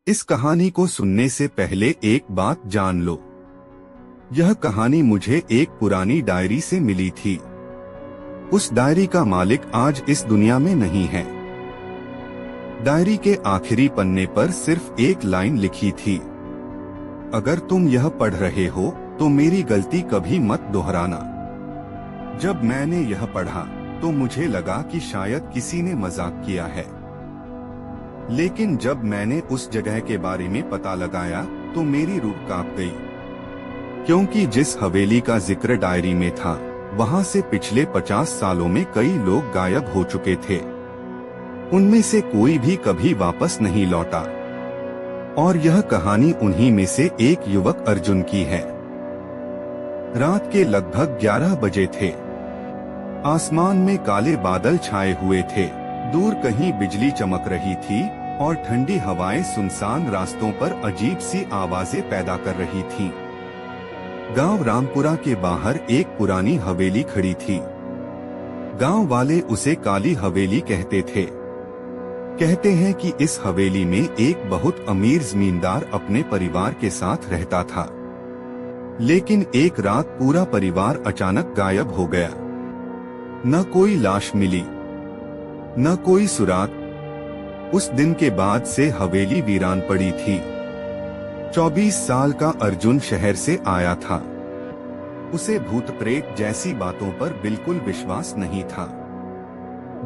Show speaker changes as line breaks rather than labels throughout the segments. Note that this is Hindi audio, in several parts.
इस कहानी को सुनने से पहले एक बात जान लो। यह कहानी मुझे एक पुरानी डायरी से मिली थी। उस डायरी का मालिक आज इस दुनिया में नहीं है। डायरी के आखिरी पन्ने पर सिर्फ एक लाइन लिखी थी, अगर तुम यह पढ़ रहे हो तो मेरी गलती कभी मत दोहराना। जब मैंने यह पढ़ा तो मुझे लगा कि शायद किसी ने मजाक किया है, लेकिन जब मैंने उस जगह के बारे में पता लगाया तो मेरी रूह कांप गई, क्योंकि जिस हवेली का जिक्र डायरी में था वहां से पिछले 50 सालों में कई लोग गायब हो चुके थे। उनमें से कोई भी कभी वापस नहीं लौटा। और यह कहानी उन्हीं में से एक युवक अर्जुन की है। रात के लगभग 11 बजे थे। आसमान में काले बादल छाए हुए थे, दूर कहीं बिजली चमक रही थी और ठंडी हवाएं सुनसान रास्तों पर अजीब सी आवाजें पैदा कर रही थीं। गांव रामपुरा के बाहर एक पुरानी हवेली खड़ी थी। गांव वाले उसे काली हवेली कहते थे। कहते हैं कि इस हवेली में एक बहुत अमीर जमींदार अपने परिवार के साथ रहता था, लेकिन एक रात पूरा परिवार अचानक गायब हो गया। न कोई लाश मिली, न कोई सुराग। उस दिन के बाद से हवेली वीरान पड़ी थी। 24 साल का अर्जुन शहर से आया था। उसे भूत प्रेत जैसी बातों पर बिल्कुल विश्वास नहीं था।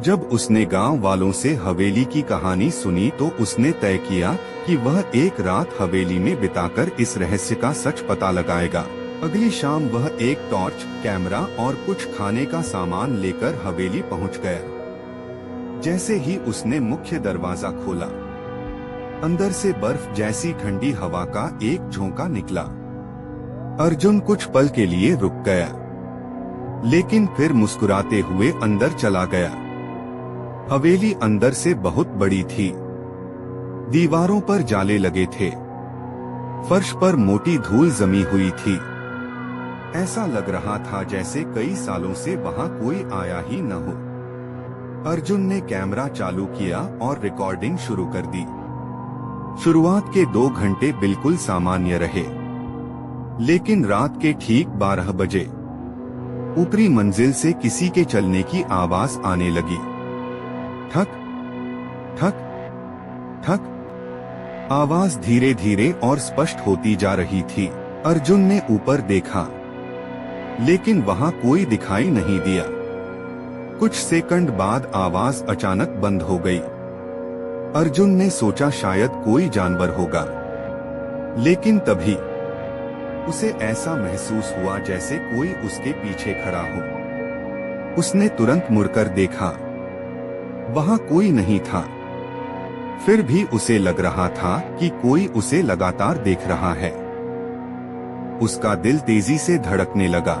जब उसने गांव वालों से हवेली की कहानी सुनी तो उसने तय किया कि वह एक रात हवेली में बिताकर इस रहस्य का सच पता लगाएगा। अगली शाम वह एक टॉर्च, कैमरा और कुछ खाने का सामान लेकर हवेली पहुंच गया। जैसे ही उसने मुख्य दरवाजा खोला, अंदर से बर्फ जैसी ठंडी हवा का एक झोंका निकला। अर्जुन कुछ पल के लिए रुक गया, लेकिन फिर मुस्कुराते हुए अंदर चला गया। हवेली अंदर से बहुत बड़ी थी। दीवारों पर जाले लगे थे, फर्श पर मोटी धूल जमी हुई थी। ऐसा लग रहा था जैसे कई सालों से वहां कोई आया ही न हो। अर्जुन ने कैमरा चालू किया और रिकॉर्डिंग शुरू कर दी। शुरुआत के 2 घंटे बिल्कुल सामान्य रहे, लेकिन रात के ठीक 12 बजे ऊपरी मंजिल से किसी के चलने की आवाज आने लगी। ठक ठक ठक। आवाज धीरे धीरे और स्पष्ट होती जा रही थी। अर्जुन ने ऊपर देखा, लेकिन वहां कोई दिखाई नहीं दिया। कुछ सेकंड बाद आवाज अचानक बंद हो गई। अर्जुन ने सोचा शायद कोई जानवर होगा, लेकिन तभी उसे ऐसा महसूस हुआ जैसे कोई उसके पीछे खड़ा हो। उसने तुरंत मुड़कर देखा, वहां कोई नहीं था। फिर भी उसे लग रहा था कि कोई उसे लगातार देख रहा है। उसका दिल तेजी से धड़कने लगा।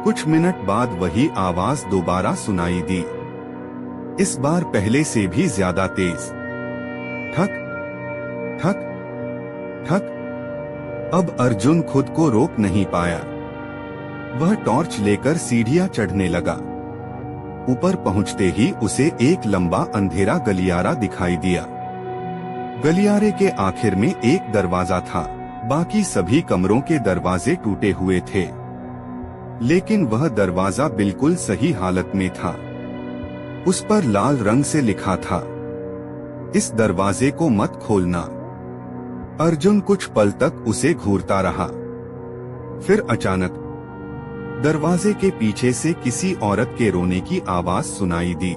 कुछ मिनट बाद वही आवाज दोबारा सुनाई दी, इस बार पहले से भी ज्यादा तेज। ठक ठक ठक। अब अर्जुन खुद को रोक नहीं पाया। वह टॉर्च लेकर सीढ़ियां चढ़ने लगा। ऊपर पहुंचते ही उसे एक लंबा अंधेरा गलियारा दिखाई दिया। गलियारे के आखिर में एक दरवाजा था। बाकी सभी कमरों के दरवाजे टूटे हुए थे, लेकिन वह दरवाजा बिल्कुल सही हालत में था। उस पर लाल रंग से लिखा था, इस दरवाजे को मत खोलना। अर्जुन कुछ पल तक उसे घूरता रहा। फिर अचानक दरवाजे के पीछे से किसी औरत के रोने की आवाज सुनाई दी,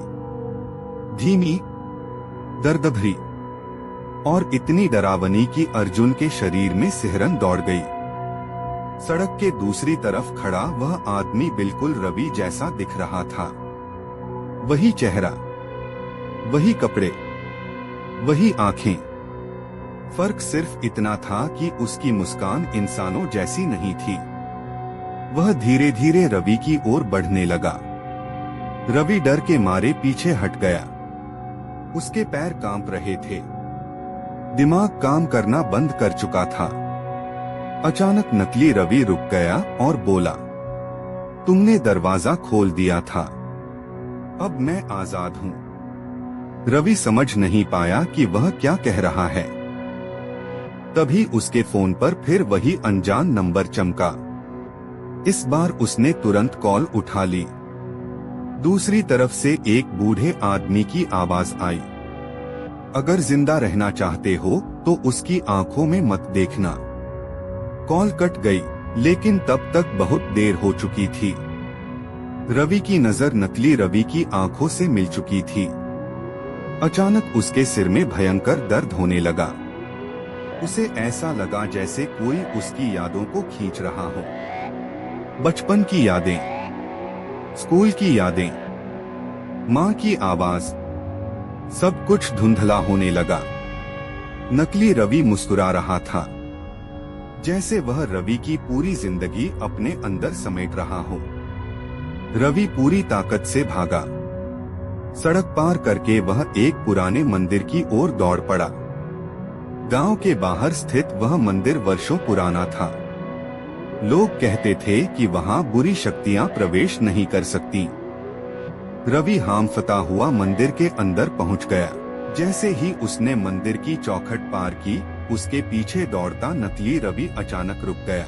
धीमी, दर्द-भरी और इतनी डरावनी कि अर्जुन के शरीर में सिहरन दौड़ गई। सड़क के दूसरी तरफ खड़ा वह आदमी बिल्कुल रवि जैसा दिख रहा था। वही चेहरा, वही कपड़े, वही आंखें। फर्क सिर्फ इतना था कि उसकी मुस्कान इंसानों जैसी नहीं थी। वह धीरे धीरे रवि की ओर बढ़ने लगा। रवि डर के मारे पीछे हट गया। उसके पैर कांप रहे थे, दिमाग काम करना बंद कर चुका था। अचानक नकली रवि रुक गया और बोला, तुमने दरवाजा खोल दिया था, अब मैं आजाद हूँ। रवि समझ नहीं पाया कि वह क्या कह रहा है। तभी उसके फोन पर फिर वही अनजान नंबर चमका। इस बार उसने तुरंत कॉल उठा ली। दूसरी तरफ से एक बूढ़े आदमी की आवाज आई, अगर जिंदा रहना चाहते हो तो उसकी आंखों में मत देखना। कॉल कट गई, लेकिन तब तक बहुत देर हो चुकी थी। रवि की नजर नकली रवि की आंखों से मिल चुकी थी। अचानक उसके सिर में भयंकर दर्द होने लगा। उसे ऐसा लगा जैसे कोई उसकी यादों को खींच रहा हो। बचपन की यादें, स्कूल की यादें, माँ की आवाज, सब कुछ धुंधला होने लगा। नकली रवि मुस्कुरा रहा था, जैसे वह रवि की पूरी जिंदगी अपने अंदर समेट रहा हो। रवि पूरी ताकत से भागा। सड़क पार करके वह एक पुराने मंदिर की ओर दौड़ पड़ा। गांव के बाहर स्थित वह मंदिर वर्षों पुराना था। लोग कहते थे कि वहां बुरी शक्तियां प्रवेश नहीं कर सकती। रवि हांफता हुआ मंदिर के अंदर पहुंच गया। जैसे ही उसने मंदिर की चौखट पार की, उसके पीछे दौड़ता नकली रवि अचानक रुक गया।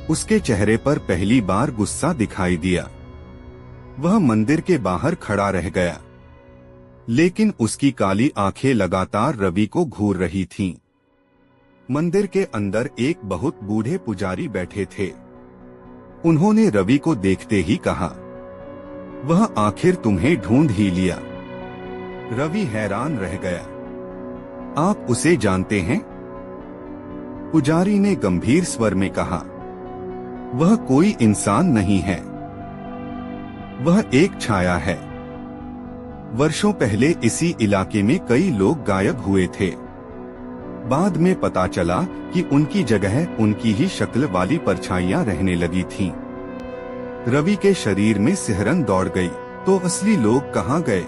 उसके चेहरे पर पहली बार गुस्सा दिखाई दिया। वह मंदिर के बाहर खड़ा रह गया, लेकिन उसकी काली आंखें लगातार रवि को घूर रही थीं। मंदिर के अंदर एक बहुत बूढ़े पुजारी बैठे थे। उन्होंने रवि को देखते ही कहा, वह आखिर तुम्हें ढूंढ ही लिया। रवि हैरान रह गया। आप उसे जानते हैं? पुजारी ने गंभीर स्वर में कहा, वह कोई इंसान नहीं है, वह एक छाया है। वर्षों पहले इसी इलाके में कई लोग गायब हुए थे। बाद में पता चला कि उनकी जगह उनकी ही शक्ल वाली परछाइयां रहने लगी थीं। रवि के शरीर में सिहरन दौड़ गई। तो असली लोग कहाँ गए?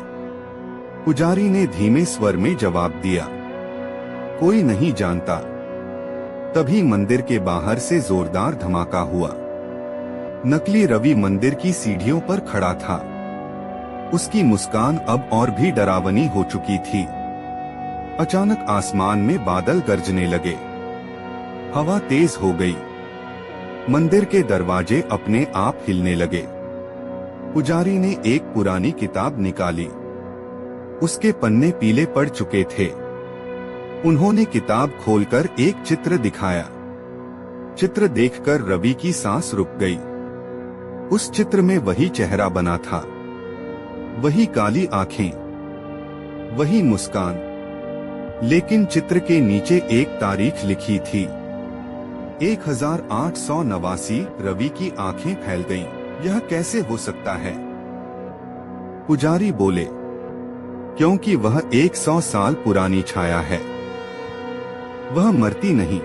पुजारी ने धीमे स्वर में जवाब दिया, कोई नहीं जानता। तभी मंदिर के बाहर से जोरदार धमाका हुआ। नकली रवि मंदिर की सीढ़ियों पर खड़ा था। उसकी मुस्कान अब और भी डरावनी हो चुकी थी। अचानक आसमान में बादल गरजने लगे। हवा तेज हो गई। मंदिर के दरवाजे अपने आप हिलने लगे। पुजारी ने एक पुरानी किताब निकाली। उसके पन्ने पीले पड़ चुके थे। उन्होंने किताब खोलकर एक चित्र दिखाया। चित्र देखकर रवि की सांस रुक गई। उस चित्र में वही चेहरा बना था, वही काली आंखें, वही मुस्कान, लेकिन चित्र के नीचे एक तारीख लिखी थी, 1889। रवि की आंखें फैल गईं। यह कैसे हो सकता है? पुजारी बोले, क्योंकि वह 100 साल पुरानी छाया है। वह मरती नहीं,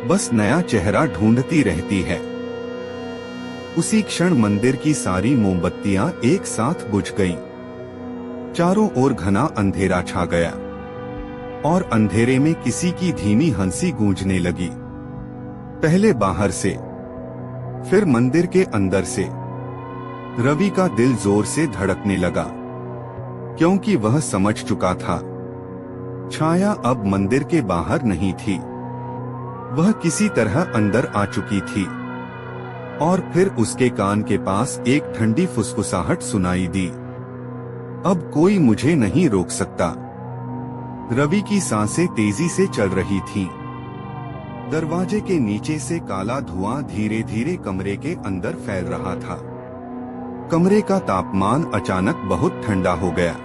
बस नया चेहरा ढूंढती रहती है। उसी क्षण मंदिर की सारी मोमबत्तियां एक साथ बुझ गईं। चारों ओर घना अंधेरा छा गया और अंधेरे में किसी की धीमी हंसी गूंजने लगी। पहले बाहर से, फिर मंदिर के अंदर से। रवि का दिल जोर से धड़कने लगा, क्योंकि वह समझ चुका था, छाया अब मंदिर के बाहर नहीं थी, वह किसी तरह अंदर आ चुकी थी। और फिर उसके कान के पास एक ठंडी फुसफुसाहट सुनाई दी, अब कोई मुझे नहीं रोक सकता। रवि की सांसें तेजी से चल रही थीं। दरवाजे के नीचे से काला धुआं धीरे धीरे कमरे के अंदर फैल रहा था। कमरे का तापमान अचानक बहुत ठंडा हो गया।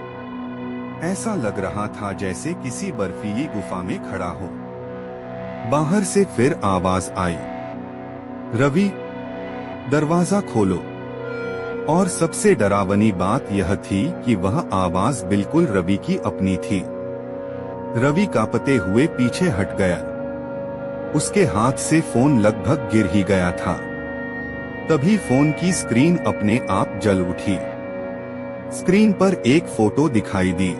ऐसा लग रहा था जैसे किसी बर्फीली गुफा में खड़ा हो। बाहर से फिर आवाज आई, रवि, दरवाजा खोलो। और सबसे डरावनी बात यह थी कि वह आवाज बिल्कुल रवि की अपनी थी। रवि कांपते हुए पीछे हट गया। उसके हाथ से फोन लगभग गिर ही गया था। तभी फोन की स्क्रीन अपने आप जल उठी। स्क्रीन पर एक फोटो दिखाई दी।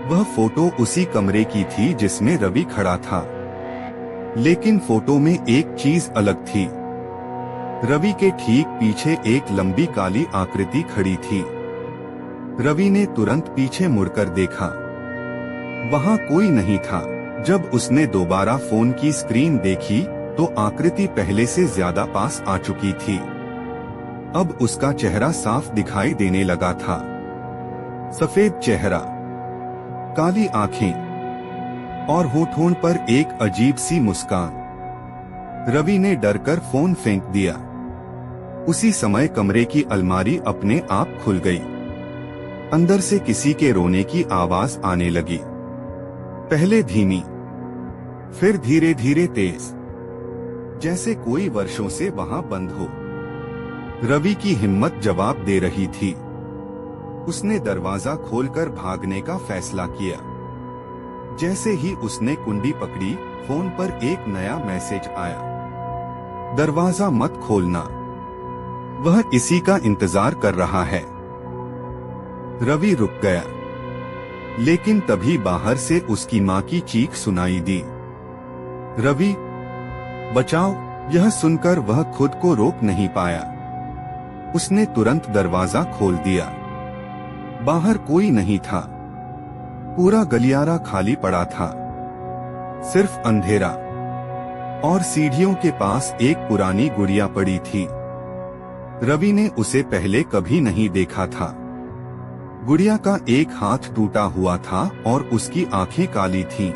वह फोटो उसी कमरे की थी जिसमें रवि खड़ा था, लेकिन फोटो में एक चीज अलग थी। रवि के ठीक पीछे एक लंबी काली आकृति खड़ी थी। रवि ने तुरंत पीछे मुड़कर देखा। वहां कोई नहीं था। जब उसने दोबारा फोन की स्क्रीन देखी तो आकृति पहले से ज्यादा पास आ चुकी थी। अब उसका चेहरा साफ दिखाई देने लगा था। सफेद चेहरा, काली आंखें और होठों पर एक अजीब सी मुस्कान। रवि ने डरकर फोन फेंक दिया। उसी समय कमरे की अलमारी अपने आप खुल गई। अंदर से किसी के रोने की आवाज आने लगी, पहले धीमी, फिर धीरे धीरे तेज, जैसे कोई वर्षों से वहां बंद हो। रवि की हिम्मत जवाब दे रही थी। उसने दरवाजा खोलकर भागने का फैसला किया। जैसे ही उसने कुंडी पकड़ी, फोन पर एक नया मैसेज आया, दरवाजा मत खोलना, वह इसी का इंतजार कर रहा है। रवि रुक गया, लेकिन तभी बाहर से उसकी मां की चीख सुनाई दी, रवि बचाओ। यह सुनकर वह खुद को रोक नहीं पाया। उसने तुरंत दरवाजा खोल दिया। बाहर कोई नहीं था। पूरा गलियारा खाली पड़ा था, सिर्फ अंधेरा, और सीढ़ियों के पास एक पुरानी गुड़िया पड़ी थी। रवि ने उसे पहले कभी नहीं देखा था। गुड़िया का एक हाथ टूटा हुआ था और उसकी आंखें काली थीं।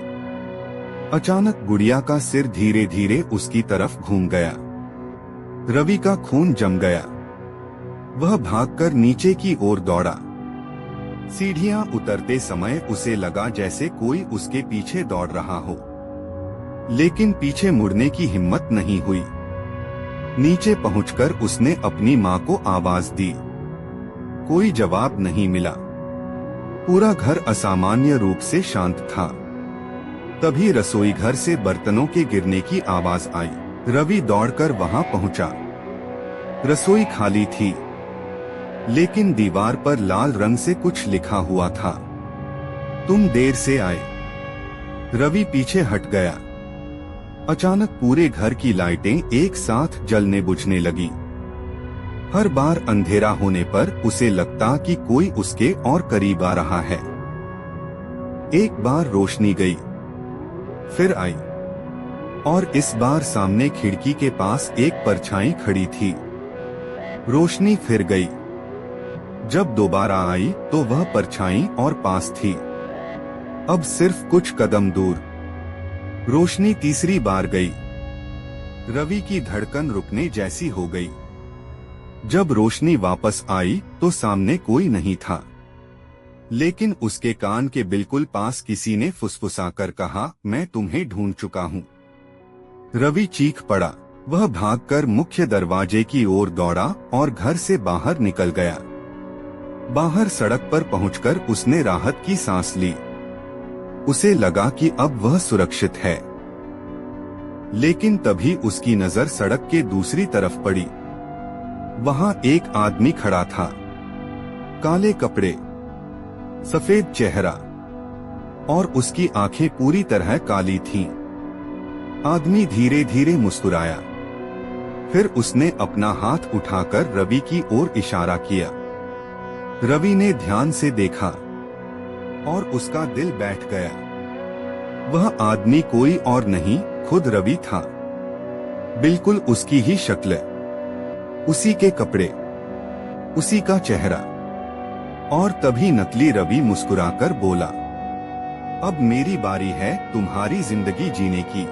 अचानक गुड़िया का सिर धीरे धीरे उसकी तरफ घूम गया। रवि का खून जम गया। वह भागकर नीचे की ओर दौड़ा। सीढ़ियां उतरते समय उसे लगा जैसे कोई उसके पीछे दौड़ रहा हो, लेकिन पीछे मुड़ने की हिम्मत नहीं हुई। नीचे पहुंचकर उसने अपनी मां को आवाज दी। कोई जवाब नहीं मिला। पूरा घर असामान्य रूप से शांत था। तभी रसोई घर से बर्तनों के गिरने की आवाज आई। रवि दौड़कर वहां पहुंचा। रसोई खाली थी, लेकिन दीवार पर लाल रंग से कुछ लिखा हुआ था, तुम देर से आए। रवि पीछे हट गया। अचानक पूरे घर की लाइटें एक साथ जलने बुझने लगी। हर बार अंधेरा होने पर उसे लगता कि कोई उसके और करीब आ रहा है। एक बार रोशनी गई, फिर आई, और इस बार सामने खिड़की के पास एक परछाई खड़ी थी। रोशनी फिर गई। जब दोबारा आई तो वह परछाई और पास थी, अब सिर्फ कुछ कदम दूर। रोशनी तीसरी बार गई। रवि की धड़कन रुकने जैसी हो गई। जब रोशनी वापस आई तो सामने कोई नहीं था, लेकिन उसके कान के बिल्कुल पास किसी ने फुसफुसाकर कहा, मैं तुम्हें ढूंढ चुका हूँ। रवि चीख पड़ा। वह भागकर मुख्य दरवाजे की ओर दौड़ा और घर से बाहर निकल गया। बाहर सड़क पर पहुंचकर उसने राहत की सांस ली। उसे लगा कि अब वह सुरक्षित है। लेकिन तभी उसकी नजर सड़क के दूसरी तरफ पड़ी। वहां एक आदमी खड़ा था, काले कपड़े, सफेद चेहरा, और उसकी आंखें पूरी तरह काली थीं। आदमी धीरे धीरे मुस्कुराया। फिर उसने अपना हाथ उठाकर रवि की ओर इशारा किया। रवि ने ध्यान से देखा और उसका दिल बैठ गया। वह आदमी कोई और नहीं, खुद रवि था। बिल्कुल उसकी ही शक्ल, उसी के कपड़े, उसी का चेहरा। और तभी नकली रवि मुस्कुराकर बोला, अब मेरी बारी है तुम्हारी जिंदगी जीने की।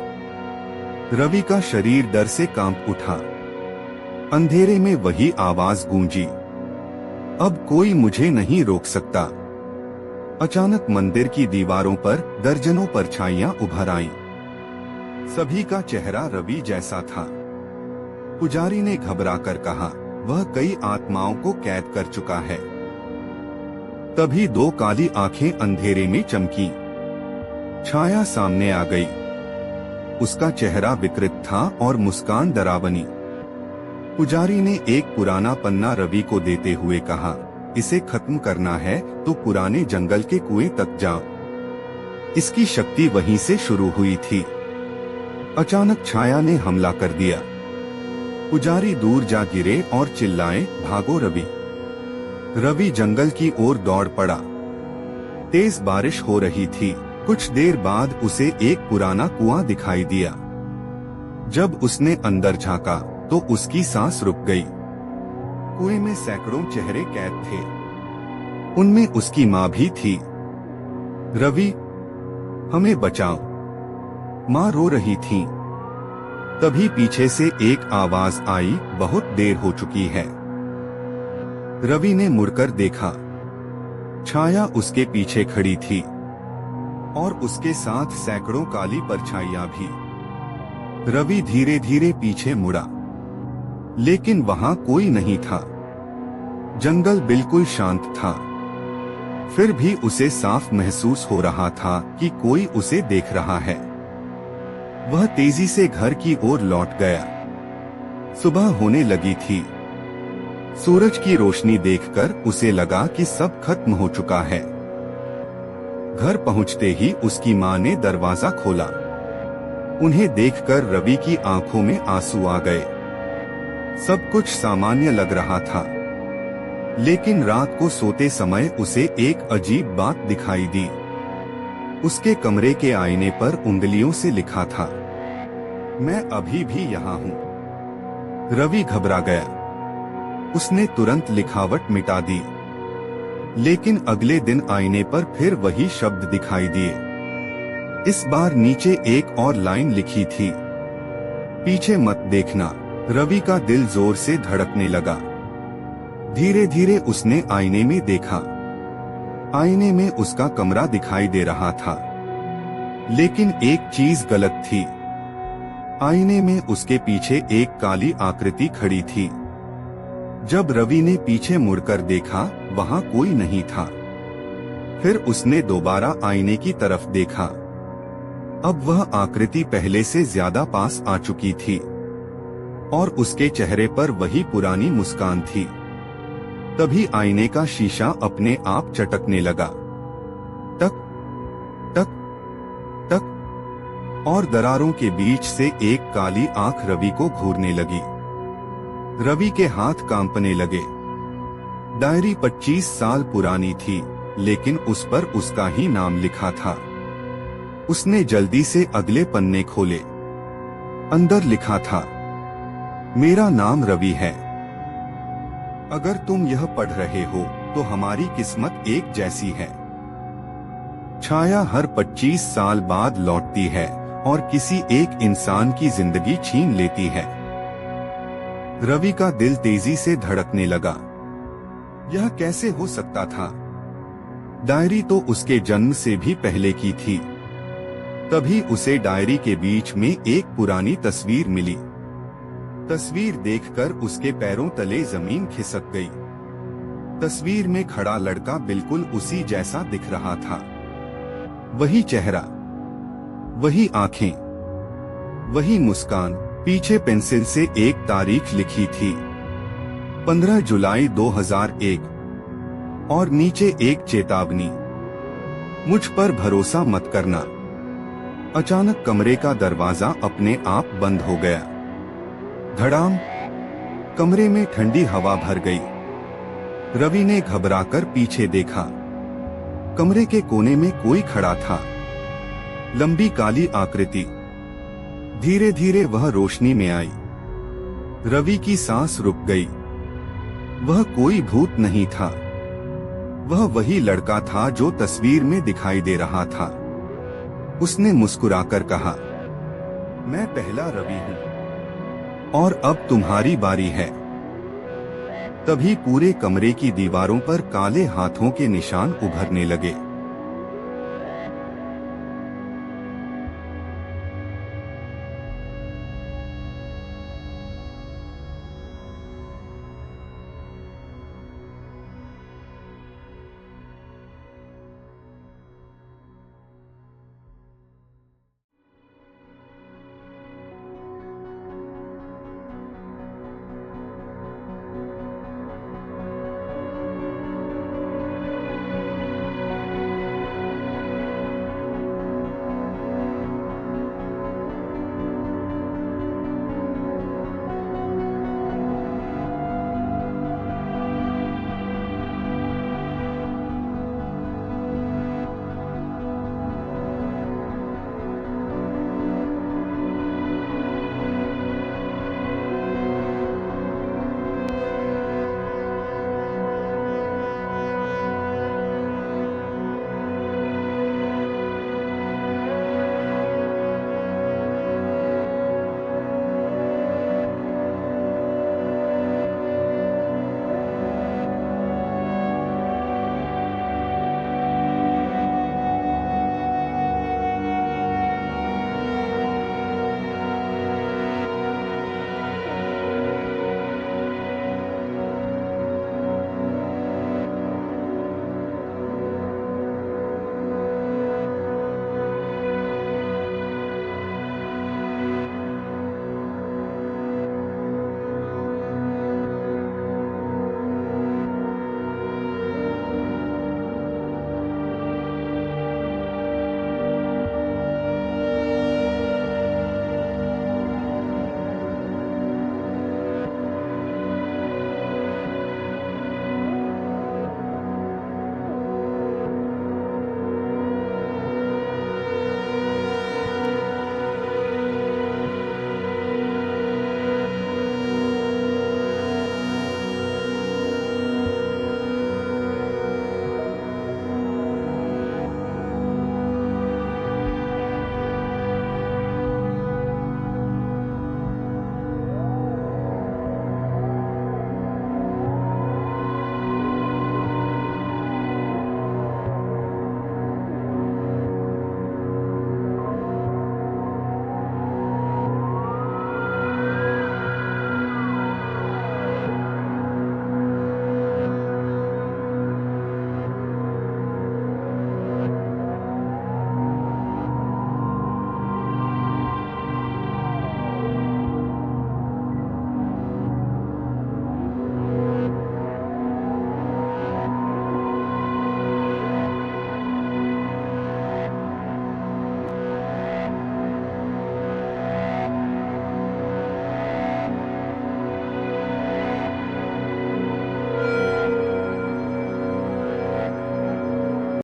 रवि का शरीर डर से कांप उठा। अंधेरे में वही आवाज गूंजी, अब कोई मुझे नहीं रोक सकता। अचानक मंदिर की दीवारों पर दर्जनों परछाइयां उभर आईं। सभी का चेहरा रवि जैसा था। पुजारी ने घबराकर कहा, वह कई आत्माओं को कैद कर चुका है। तभी दो काली आंखें अंधेरे में चमकी। छाया सामने आ गई। उसका चेहरा विकृत था और मुस्कान डरावनी। पुजारी ने एक पुराना पन्ना रवि को देते हुए कहा, इसे खत्म करना है तो पुराने जंगल के कुएं तक जाओ। इसकी शक्ति वहीं से शुरू हुई थी। अचानक छाया ने हमला कर दिया। पुजारी दूर जा गिरे और चिल्लाए, भागो रवि। रवि जंगल की ओर दौड़ पड़ा। तेज बारिश हो रही थी। कुछ देर बाद उसे एक पुराना कुआं दिखाई दिया। जब उसने अंदर झांका तो उसकी सांस रुक गई। कुएं में सैकड़ों चेहरे कैद थे। उनमें उसकी माँ भी थी। रवि, हमें बचाओ, माँ रो रही थी। तभी पीछे से एक आवाज आई, बहुत देर हो चुकी है। रवि ने मुड़कर देखा। छाया उसके पीछे खड़ी थी और उसके साथ सैकड़ों काली परछाइयां भी। रवि धीरे धीरे पीछे मुड़ा, लेकिन वहां कोई नहीं था। जंगल बिल्कुल शांत था। फिर भी उसे साफ महसूस हो रहा था कि कोई उसे देख रहा है। वह तेजी से घर की ओर लौट गया। सुबह होने लगी थी। सूरज की रोशनी देखकर उसे लगा कि सब खत्म हो चुका है। घर पहुंचते ही उसकी मां ने दरवाजा खोला। उन्हें देखकर रवि की आंखों में आंसू आ गए। सब कुछ सामान्य लग रहा था, लेकिन रात को सोते समय उसे एक अजीब बात दिखाई दी। उसके कमरे के आईने पर उंगलियों से लिखा था, मैं अभी भी यहाँ हूँ। रवि घबरा गया। उसने तुरंत लिखावट मिटा दी, लेकिन अगले दिन आईने पर फिर वही शब्द दिखाई दिए। इस बार नीचे एक और लाइन लिखी थी, पीछे मत देखना। रवि का दिल जोर से धड़कने लगा। धीरे धीरे उसने आईने में देखा। आईने में उसका कमरा दिखाई दे रहा था, लेकिन एक चीज गलत थी। आईने में उसके पीछे एक काली आकृति खड़ी थी। जब रवि ने पीछे मुड़कर देखा, वहां कोई नहीं था। फिर उसने दोबारा आईने की तरफ देखा। अब वह आकृति पहले से ज्यादा पास आ चुकी थी और उसके चेहरे पर वही पुरानी मुस्कान थी। तभी आईने का शीशा अपने आप चटकने लगा। टक टक टक, और दरारों के बीच से एक काली आंख रवि को घूरने लगी। रवि के हाथ कांपने लगे। डायरी 25 साल पुरानी थी, लेकिन उस पर उसका ही नाम लिखा था। उसने जल्दी से अगले पन्ने खोले। अंदर लिखा था, मेरा नाम रवि है। अगर तुम यह पढ़ रहे हो तो हमारी किस्मत एक जैसी है। छाया हर 25 साल बाद लौटती है और किसी एक इंसान की जिंदगी छीन लेती है। रवि का दिल तेजी से धड़कने लगा। यह कैसे हो सकता था? डायरी तो उसके जन्म से भी पहले की थी। तभी उसे डायरी के बीच में एक पुरानी तस्वीर मिली। तस्वीर देखकर उसके पैरों तले जमीन खिसक गई। तस्वीर में खड़ा लड़का बिल्कुल उसी जैसा दिख रहा था। वही चेहरा, वही आंखें, वही मुस्कान। पीछे पेंसिल से एक तारीख लिखी थी, 15 जुलाई 2001, और नीचे एक चेतावनी, मुझ पर भरोसा मत करना। अचानक कमरे का दरवाजा अपने आप बंद हो गया। धड़ाम, कमरे में ठंडी हवा भर गई। रवि ने घबराकर पीछे देखा। कमरे के कोने में कोई खड़ा था, लंबी काली आकृति। धीरे धीरे वह रोशनी में आई। रवि की सांस रुक गई। वह कोई भूत नहीं था, वह वही लड़का था जो तस्वीर में दिखाई दे रहा था। उसने मुस्कुराकर कहा, मैं पहला रवि हूँ और अब तुम्हारी बारी है। तभी पूरे कमरे की दीवारों पर काले हाथों के निशान उभरने लगे।